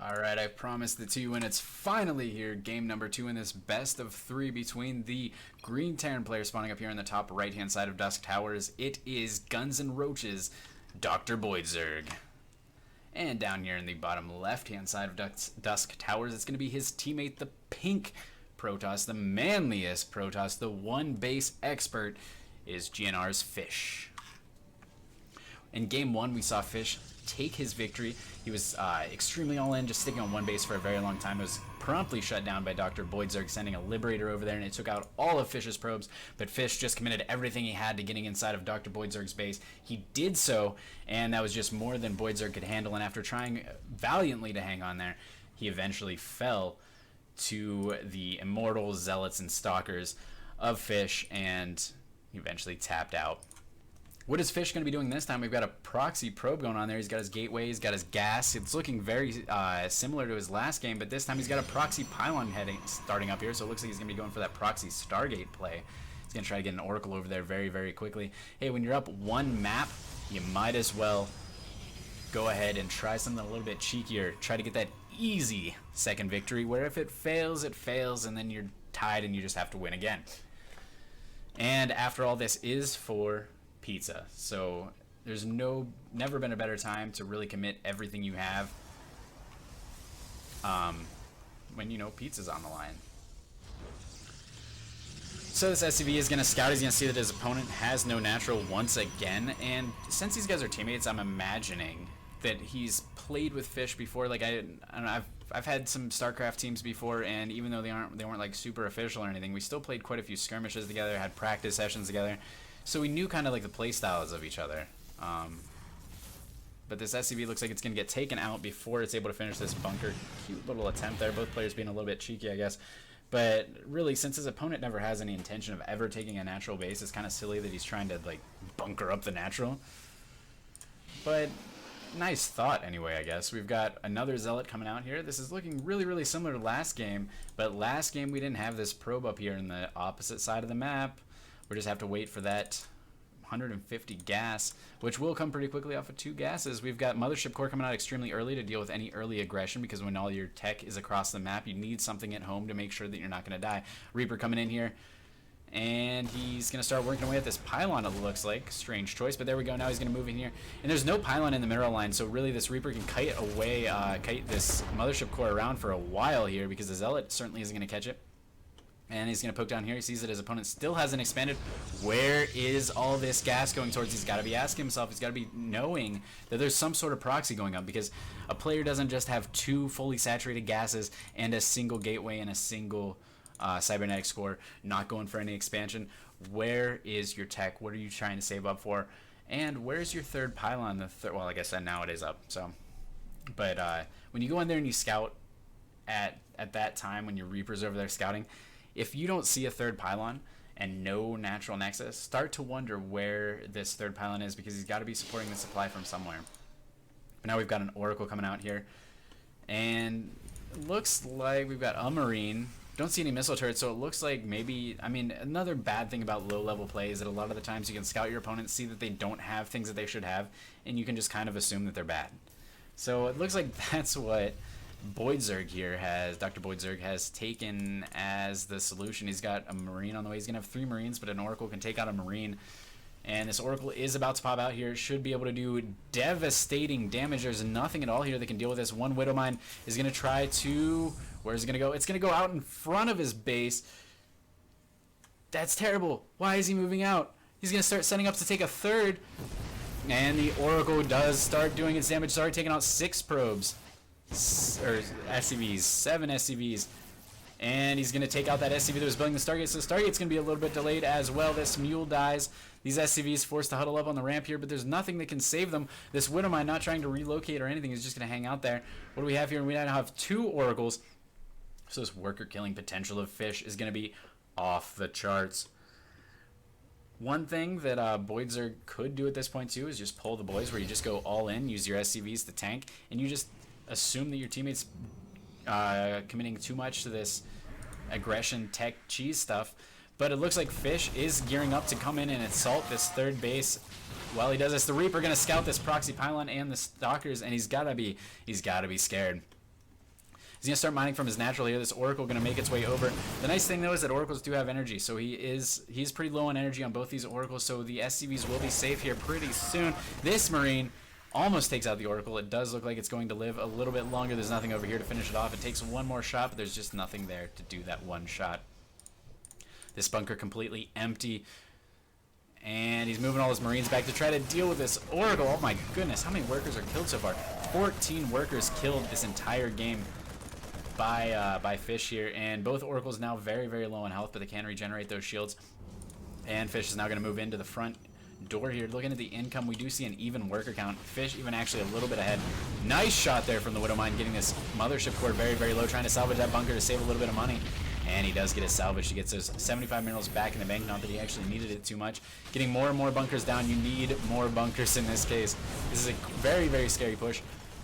Alright, I promised it to you, and it's finally here. Game number 2 in this best of 3 between the Green Terran player spawning up here on the top right-hand side of Dusk Towers. It is Guns and Roaches, DrBoidzerg. And down here in the bottom left-hand side of Dusk Towers, it's going to be his teammate, the pink Protoss, the manliest Protoss, the one base expert, is GNR's Fish. In game 1, we saw Fish take his victory. He was extremely all-in, just sticking on one base for a very long time. It was promptly shut down by DrBoidzerg, sending a Liberator over there, and it took out all of Fish's probes, but Fish just committed everything he had to getting inside of DrBoidzerg's base. He did so, and that was just more than Boidzerg could handle, and after trying valiantly to hang on there, he eventually fell to the immortal Zealots and Stalkers of Fish, and he eventually tapped out. What is Fish going to be doing this time? We've got a proxy probe going on there. He's got his gateway, he's got his gas. It's looking very similar to his last game, but this time he's got a proxy pylon starting up here, so it looks like he's going to be going for that proxy Stargate play. He's going to try to get an Oracle over there very, very quickly. Hey, when you're up one map, you might as well go ahead and try something a little bit cheekier. Try to get that easy second victory, where if it fails, and then you're tied and you just have to win again. And after all, this is for pizza, so there's never been a better time to really commit everything you have when you know pizza's on the line. So this SCV is going to scout. He's going to see that his opponent has no natural once again, and since these guys are teammates, I'm imagining that he's played with Fish before. Like I don't know, I've had some StarCraft teams before, and even though they weren't like super official or anything, we still played quite a few skirmishes together, had practice sessions together. So we knew kind of like the play styles of each other. But this SCV looks like it's going to get taken out before it's able to finish this bunker. Cute little attempt there. Both players being a little bit cheeky, I guess. But really, since his opponent never has any intention of ever taking a natural base, it's kind of silly that he's trying to like bunker up the natural. But nice thought anyway, I guess. We've got another Zealot coming out here. This is looking really, really similar to last game. But last game we didn't have this probe up here in the opposite side of the map. We just have to wait for that 150 gas, which will come pretty quickly off of 2 gases. We've got Mothership Core coming out extremely early to deal with any early aggression, because when all your tech is across the map, you need something at home to make sure that you're not going to die. Reaper coming in here, and he's going to start working away at this pylon, it looks like. Strange choice, but there we go. Now he's going to move in here. And there's no pylon in the mineral line, so really this Reaper can kite this Mothership Core around for a while here, because the Zealot certainly isn't going to catch it. And he's going to poke down here. He sees that his opponent still hasn't expanded. Where is all this gas going towards? He's got to be asking himself. He's got to be knowing that there's some sort of proxy going on, because a player doesn't just have 2 fully saturated gases and a single gateway and a single cybernetic score, not going for any expansion. Where is your tech? What are you trying to save up for? And where's your third pylon? Well, like I said, now it is up. So, but when you go in there and you scout at that time when your Reaper's over there scouting, if you don't see a third pylon and no natural nexus, start to wonder where this third pylon is, because he's got to be supporting the supply from somewhere. But now we've got an Oracle coming out here, and it looks like we've got a Marine. Don't see any missile turrets, so it looks like maybe, I mean, another bad thing about low-level play is that a lot of the times you can scout your opponent, see that they don't have things that they should have, and you can just kind of assume that they're bad. So it looks like that's what DrBoidzerg has taken as the solution. He's got a Marine on the way. He's going to have 3 Marines, but an Oracle can take out a Marine. And this Oracle is about to pop out here. Should be able to do devastating damage. There's nothing at all here that can deal with this. One Widow Mine is going to try to... Where's it going to go? It's going to go out in front of his base. That's terrible. Why is he moving out? He's going to start setting up to take a third. And the Oracle does start doing its damage. Start taking out 6 probes. Or SCVs, 7 SCVs, and he's going to take out that SCV that was building the Stargate. So the Stargate's going to be a little bit delayed as well. This Mule dies. These SCVs forced to huddle up on the ramp here, but there's nothing that can save them. This Widow Mine, not trying to relocate or anything, is just going to hang out there. What do we have here? We now have 2 Oracles, so this worker killing potential of Fish is going to be off the charts. One thing that Boidzerg could do at this point too is just pull the boys, where you just go all in, use your SCVs to tank, and you just assume that your teammates committing too much to this aggression tech cheese stuff. But it looks like Fish is gearing up to come in and assault this third base. While he does this, the Reaper going to scout this proxy pylon and the Stalkers, and he's gotta be scared. He's going to start mining from his natural here. This Oracle going to make its way over. The nice thing, though, is that Oracles do have energy, so he's pretty low on energy on both these Oracles, so the SCVs will be safe here pretty soon. This Marine almost takes out the Oracle. It does look like it's going to live a little bit longer. There's nothing over here to finish it off. It takes one more shot, but there's just nothing there to do that one shot. This bunker completely empty. And he's moving all his Marines back to try to deal with this Oracle. Oh my goodness, how many workers are killed so far? 14 workers killed this entire game by Fish here. And both Oracles now very, very low on health, but they can regenerate those shields. And Fish is now going to move into the front door here. Looking at the income, we do see an even worker count. Fish even actually a little bit ahead. Nice shot there from the Widowmine, getting this mothership core very, very low, trying to salvage that bunker to save a little bit of money. And he does get it salvaged. He gets those 75 minerals back in the bank. Not that he actually needed it too much. Getting more and more bunkers down. You need more bunkers in this case. This is a very, very scary push.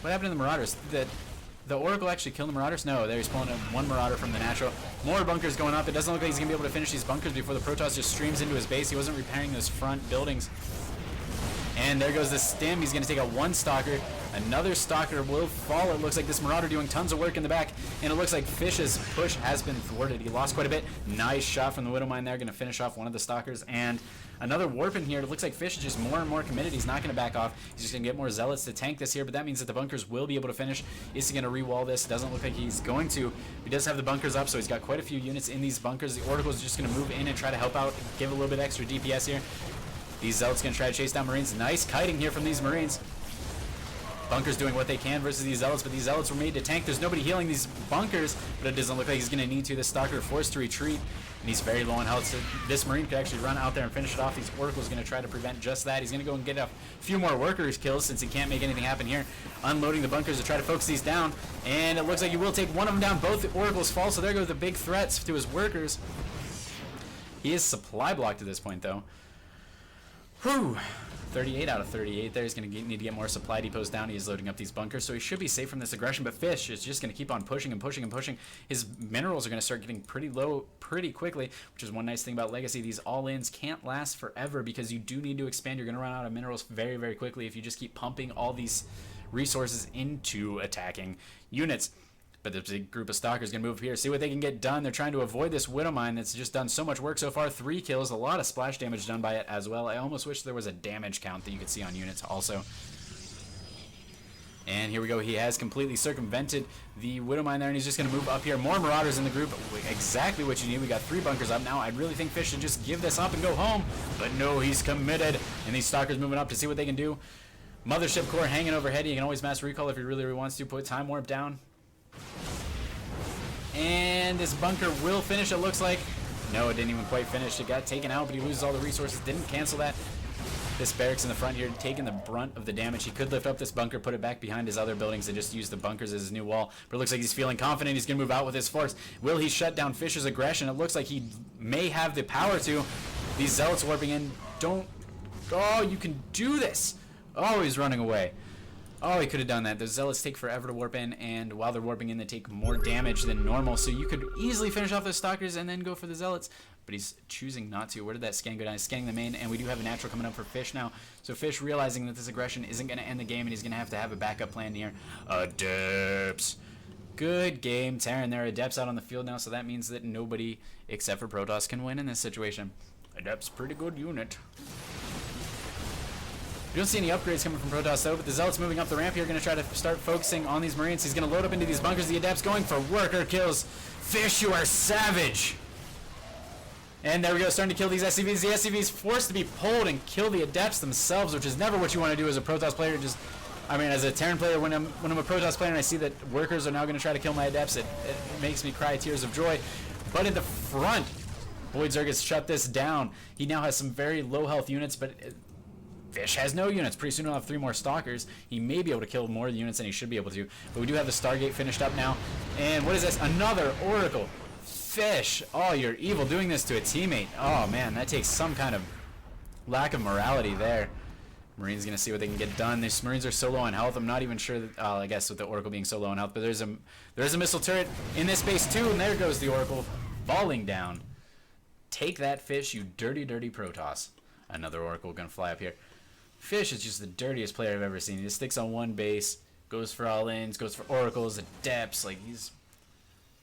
What happened to the Marauders? The Oracle actually killed the Marauders? No, there he's pulling up one Marauder from the natural. More bunkers going up. It doesn't look like he's going to be able to finish these bunkers before the Protoss just streams into his base. He wasn't repairing those front buildings. And there goes the stim. He's going to take out one Stalker. Another Stalker will fall. It looks like this Marauder doing tons of work in the back. And it looks like Fish's push has been thwarted. He lost quite a bit. Nice shot from the Widowmine there. Going to finish off one of the Stalkers. And another warp in here. It looks like Fish is just more and more committed. He's not going to back off. He's just going to get more Zealots to tank this here. But that means that the bunkers will be able to finish. Is he going to re-wall this? Doesn't look like he's going to. He does have the bunkers up, so he's got quite a few units in these bunkers. The Oracle is just going to move in and try to help out. Give a little bit extra DPS here. These Zealots going to try to chase down Marines. Nice kiting here from these Marines. Bunkers doing what they can versus these Zealots, but these Zealots were made to tank. There's nobody healing these bunkers, but it doesn't look like he's going to need to. This Stalker forced to retreat, and he's very low on health, so this Marine could actually run out there and finish it off. These Oracles going to try to prevent just that. He's going to go and get a few more workers kills since he can't make anything happen here. Unloading the bunkers to try to focus these down, and it looks like he will take one of them down. Both the Oracles fall, so there go the big threats to his workers. He is supply blocked at this point, though. Whew. 38 out of 38 there. He's going to need to get more supply depots down. He is loading up these bunkers, so he should be safe from this aggression, but Fish is just going to keep on pushing and pushing and pushing. His minerals are going to start getting pretty low pretty quickly, which is one nice thing about Legacy. These all-ins can't last forever because you do need to expand. You're going to run out of minerals very, very quickly if you just keep pumping all these resources into attacking units. But there's a big group of Stalkers going to move here, see what they can get done. They're trying to avoid this Widowmine that's just done so much work so far. 3 kills, a lot of splash damage done by it as well. I almost wish there was a damage count that you could see on units also. And here we go. He has completely circumvented the Widowmine there, and he's just going to move up here. More Marauders in the group. Exactly what you need. We got 3 bunkers up now. I really think Fish should just give this up and go home. But no, he's committed. And these Stalkers moving up to see what they can do. Mothership core hanging overhead. He can always mass recall if he really wants to. Put Time Warp down. And this bunker will finish, it looks like. No, it didn't even quite finish. It got taken out, but he loses all the resources. Didn't cancel that. This barracks in the front here taking the brunt of the damage. He could lift up this bunker, put it back behind his other buildings, and just use the bunkers as his new wall. But it looks like he's feeling confident. He's going to move out with his force. Will he shut down Fish's aggression? It looks like he may have the power to. These Zealots warping in. Don't. Oh, you can do this. Oh, he's running away. Oh, he could have done that. The Zealots take forever to warp in, and while they're warping in, they take more damage than normal. So you could easily finish off those Stalkers and then go for the Zealots. But he's choosing not to. Where did that scan go down? He's scanning the main, and we do have a natural coming up for Fish now. So Fish realizing that this aggression isn't going to end the game, and he's going to have a backup plan here. Adepts. Good game, Terran. There are Adepts out on the field now, so that means that nobody except for Protoss can win in this situation. Adepts, pretty good unit. We don't see any upgrades coming from Protoss though, but the Zealots moving up the ramp here are going to try to start focusing on these Marines. He's going to load up into these bunkers. The Adepts going for worker kills. Fish, you are savage. And there we go, starting to kill these SCVs. The SCVs forced to be pulled and kill the Adepts themselves, which is never what you want to do as a Protoss player. Just, I mean, as a Terran player, when I'm a Protoss player and I see that workers are now going to try to kill my Adepts, it makes me cry tears of joy. But in the front, DrBoidzerg has shut this down. He now has some very low health units, but Fish has no units. Pretty soon he'll have 3 more Stalkers. He may be able to kill more units than he should be able to. But we do have the Stargate finished up now. And what is this? Another Oracle. Fish. Oh, you're evil doing this to a teammate. Oh, man. That takes some kind of lack of morality there. Marines going to see what they can get done. These Marines are so low on health. I'm not even sure that, I guess with the Oracle being so low on health. But there's a missile turret in this base too. And there goes the Oracle falling down. Take that, Fish, you dirty, dirty Protoss. Another Oracle going to fly up here. Fish is just the dirtiest player I've ever seen. He just sticks on one base, goes for all-ins, goes for Oracles, Adepts. Like, he's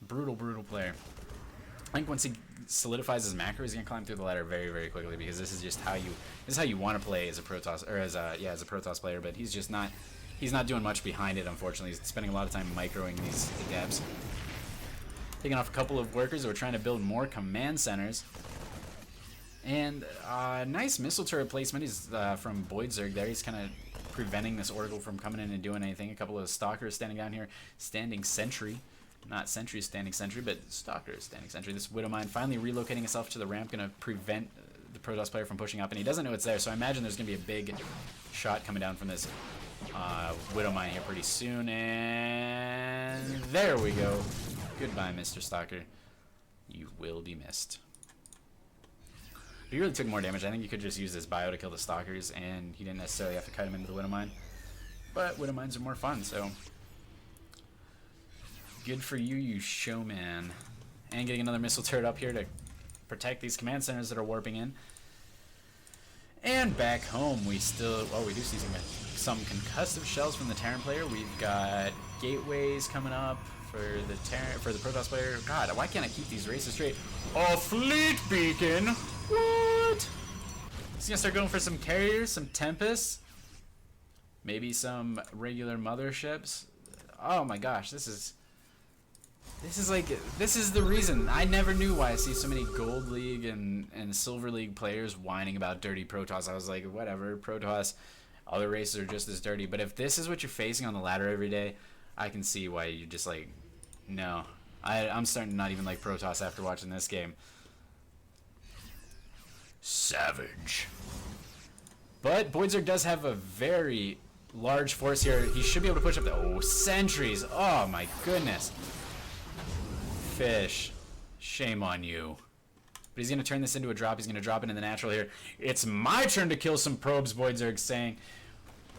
Brutal, brutal player. I think once he solidifies his macro, he's gonna climb through the ladder very, very quickly, because this is just how you want to play as a Protoss, or as a Protoss player. But he's just not. He's not doing much behind it, unfortunately. He's spending a lot of time microing these adepts. Taking off a couple of workers who are trying to build more command centers. And nice missile turret placement is from BoyDzerg there. He's kind of preventing this Oracle from coming in and doing anything. A couple of Stalkers standing down here, standing sentry. Not sentry standing sentry, but Stalkers standing sentry. This Widowmine finally relocating himself to the ramp, going to prevent the Protoss player from pushing up. And he doesn't know it's there, so I imagine there's going to be a big shot coming down from this Widowmine here pretty soon. And there we go. Goodbye, Mr. Stalker. You will be missed. He really took more damage. I think you could just use this bio to kill the Stalkers, and he didn't necessarily have to cut him into the Widowmine. But Widowmines are more fun, so good for you, you showman. And getting another missile turret up here to protect these command centers that are warping in. And back home, we still, oh, we do see some concussive shells from the Terran player. We've got gateways coming up for the Protoss player. God, why can't I keep these races straight? A fleet beacon. What? He's gonna start going for some carriers, some Tempests, maybe some regular motherships. Oh my gosh, this is the reason. I never knew why I see so many Gold League and Silver League players whining about dirty Protoss. I was like, whatever, Protoss, other races are just as dirty. But if this is what you're facing on the ladder every day, I can see why you're just like, no. I'm starting to not even like Protoss after watching this game. Savage. But BoyDzerg does have a very large force here. He should be able to push up the sentries. Oh my goodness. Fish, shame on you. But he's gonna turn this into a drop. He's gonna drop it in the natural here. It's my turn to kill some probes, BoyDzerg saying.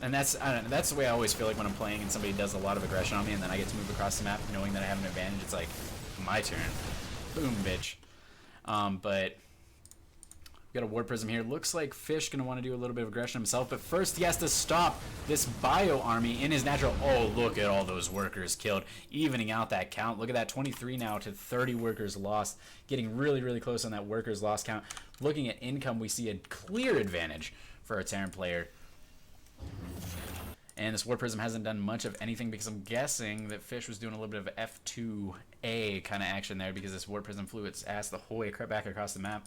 And that's, I don't know, that's the way I always feel like when I'm playing and somebody does a lot of aggression on me, and then I get to move across the map knowing that I have an advantage. It's like, my turn. Boom, bitch. But we got a War Prism here. Looks like Fish gonna want to do a little bit of aggression himself, but first he has to stop this bio army in his natural. Oh, look at all those workers killed, evening out that count. Look at that, 23 now to 30 workers lost, getting really, really close on that workers lost count. Looking at income, we see a clear advantage for our Terran player. And this War Prism hasn't done much of anything, because I'm guessing that Fish was doing a little bit of F2A kind of action there, because this War Prism flew its ass the whole way back across the map.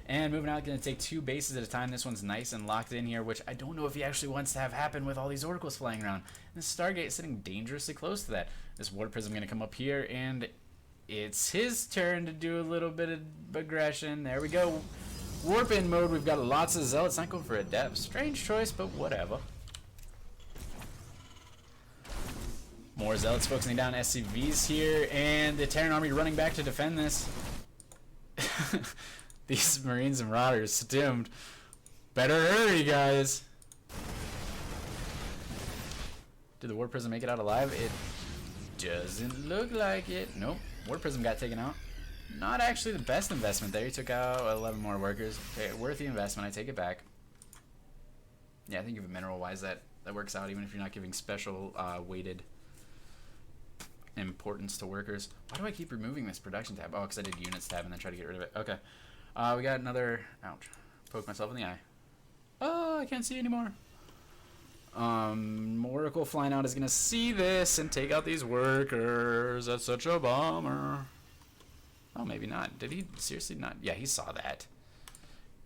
And moving out, going to take 2 bases at a time. This one's nice and locked in here, which I don't know if he actually wants to have happen with all these Oracles flying around. And this Stargate is sitting dangerously close to that. This War Prism going to come up here, and it's his turn to do a little bit of aggression. There we go. Warp in mode. We've got lots of Zealots. Not going for a depth. Strange choice, but whatever. More Zealots focusing down SCVs here, and the Terran army running back to defend this. These Marines and Marauders stimmed. Better hurry, guys. Did the War Prism make it out alive? It doesn't look like it. Nope. War Prism got taken out. Not actually the best investment there. He took out 11 more workers. Okay, worth the investment. I take it back. Yeah, I think if mineral-wise that works out, even if you're not giving special weighted importance to workers. Why do I keep removing this production tab? Oh, because I did units tab and then try to get rid of it. Okay. We got another, ouch, poke myself in the eye. Oh, I can't see anymore. Oracle flying out is going to see this and take out these workers. That's such a bummer. Oh, maybe not. Did he seriously not? Yeah, he saw that.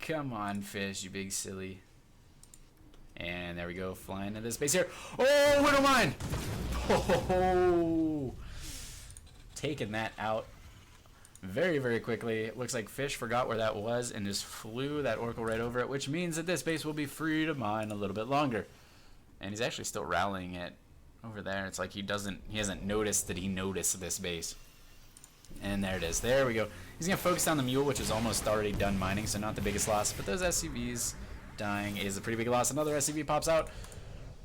Come on, Fish, you big silly. And there we go, flying into this base here. Oh, Widowmine! Oh, taking that out very, very quickly. It looks like Fish forgot where that was and just flew that Oracle right over it, which means that this base will be free to mine a little bit longer. And he's actually still rallying it over there. It's like he hasn't noticed that he noticed this base. And there it is. There we go. He's going to focus on the Mule, which is almost already done mining, so not the biggest loss. But those SCVs dying is a pretty big loss. Another SCV pops out.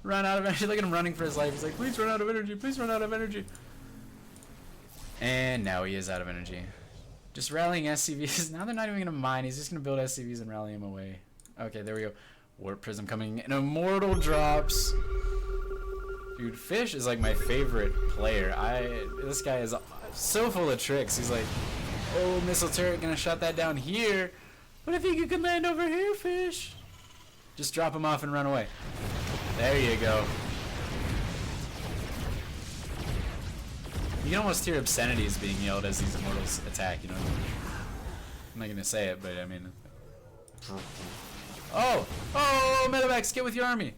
Run out of energy. Look at him running for his life. He's like, please run out of energy. Please run out of energy. And now he is out of energy. Just rallying SCVs. Now they're not even going to mine. He's just going to build SCVs and rally them away. Okay, there we go. Warp Prism coming in. Immortal drops. Dude, Fish is like my favorite player. This guy is So full of tricks. He's like, oh, missile turret, gonna shut that down here. What if you could land over here, fish? Just drop him off and run away. There you go. You can almost hear obscenities being yelled as these immortals attack, you know? I'm not gonna say it, but I mean... Oh! Oh, medevacs, get with your army!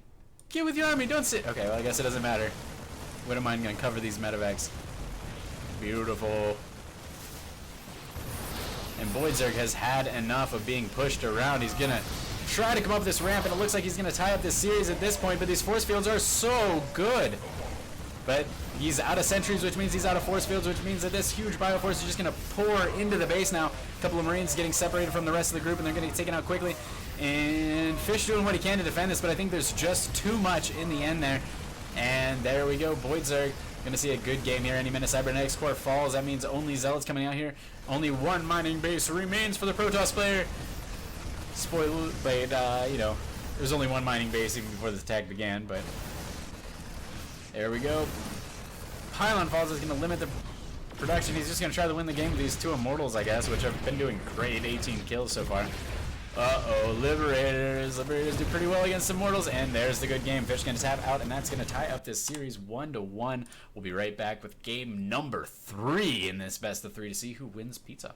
Get with your army, don't sit! Okay, well, I guess it doesn't matter. What am I gonna cover these medevacs? Beautiful. And Boidzerg has had enough of being pushed around. He's gonna try to come up this ramp, and it looks like he's gonna tie up this series at this point, but these force fields are so good. But he's out of sentries, which means he's out of force fields, which means that this huge bioforce is just going to pour into the base now. A couple of Marines getting separated from the rest of the group, and they're going to get taken out quickly. And Fish doing what he can to defend this, but I think there's just too much in the end there. And there we go. Boidzerg going to see a good game here. Any minute Cybernetics Core falls. That means only Zealots coming out here. Only one mining base remains for the Protoss player. Spoiler, but, you know, there's only one mining base even before this attack began, but... There we go. Pylon Falls is going to limit the production. He's just going to try to win the game with these two Immortals, I guess, which have been doing great. 18 kills so far. Uh-oh, Liberators. Liberators do pretty well against Immortals, and there's the good game. Fish going to tap out, and that's going to tie up this series 1-1. We'll be right back with game number 3 in this best of 3 to see who wins pizza.